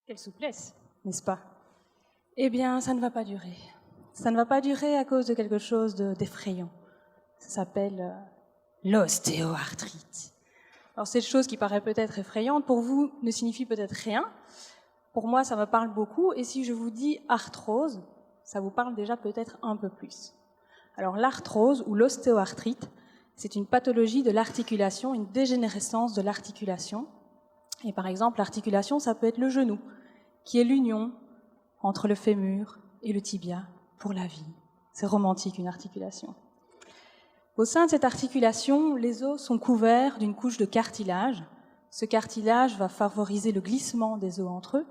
Quelle souplesse, n'est-ce pas? Eh bien, ça ne va pas durer. Ça ne va pas durer à cause de quelque chose d'effrayant. Ça s'appelle l'ostéoarthrite. Alors, cette chose qui paraît peut-être effrayante, pour vous, ne signifie peut-être rien. Pour moi, ça me parle beaucoup. Et si je vous dis arthrose, ça vous parle déjà peut-être un peu plus. Alors, l'arthrose ou l'ostéoarthrite, c'est une pathologie de l'articulation, une dégénérescence de l'articulation. Et par exemple, l'articulation, ça peut être le genou, qui est l'union entre le fémur et le tibia pour la vie. C'est romantique, une articulation. Au sein de cette articulation, les os sont couverts d'une couche de cartilage. Ce cartilage va favoriser le glissement des os entre eux,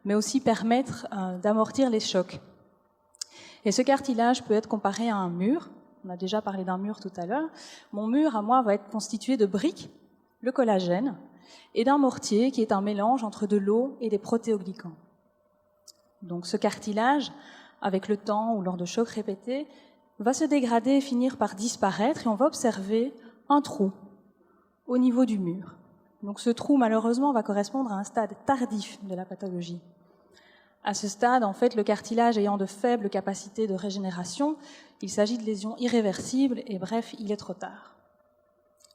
mais aussi permettre d'amortir les chocs. Et ce cartilage peut être comparé à un mur. On a déjà parlé d'un mur tout à l'heure. Mon mur, à moi, va être constitué de briques, le collagène, et d'un mortier qui est un mélange entre de l'eau et des protéoglycans. Donc ce cartilage, avec le temps ou lors de chocs répétés, va se dégrader et finir par disparaître et on va observer un trou au niveau du mur. Donc ce trou, malheureusement, va correspondre à un stade tardif de la pathologie. À ce stade, en fait, le cartilage ayant de faibles capacités de régénération, il s'agit de lésions irréversibles et bref, il est trop tard.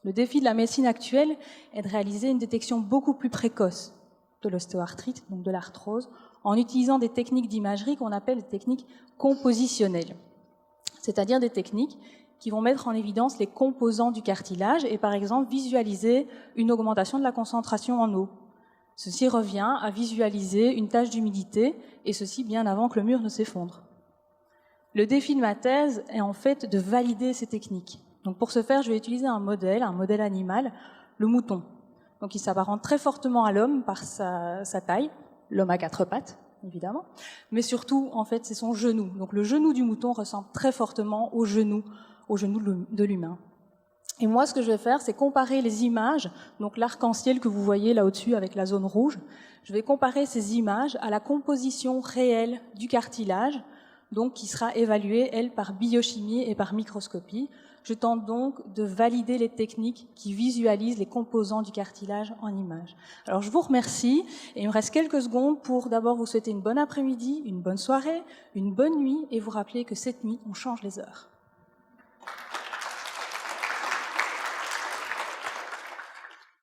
Le défi de la médecine actuelle est de réaliser une détection beaucoup plus précoce de l'ostéoarthrite, donc de l'arthrose, en utilisant des techniques d'imagerie qu'on appelle des techniques compositionnelles, c'est-à-dire des techniques qui vont mettre en évidence les composants du cartilage et par exemple visualiser une augmentation de la concentration en eau. Ceci revient à visualiser une tache d'humidité et ceci bien avant que le mur ne s'effondre. Le défi de ma thèse est en fait de valider ces techniques. Donc pour ce faire, je vais utiliser un modèle animal, le mouton. Donc il s'apparente très fortement à l'homme par sa taille, l'homme à 4 pattes, évidemment, mais surtout, en fait, c'est son genou. Donc le genou du mouton ressemble très fortement au genou de l'humain. Et moi, ce que je vais faire, c'est comparer les images, donc l'arc-en-ciel que vous voyez là au-dessus avec la zone rouge, je vais comparer ces images à la composition réelle du cartilage, donc qui sera évaluée, elle, par biochimie et par microscopie. Je tente donc de valider les techniques qui visualisent les composants du cartilage en images. Alors je vous remercie et il me reste quelques secondes pour d'abord vous souhaiter une bonne après-midi, une bonne soirée, une bonne nuit et vous rappeler que cette nuit, on change les heures.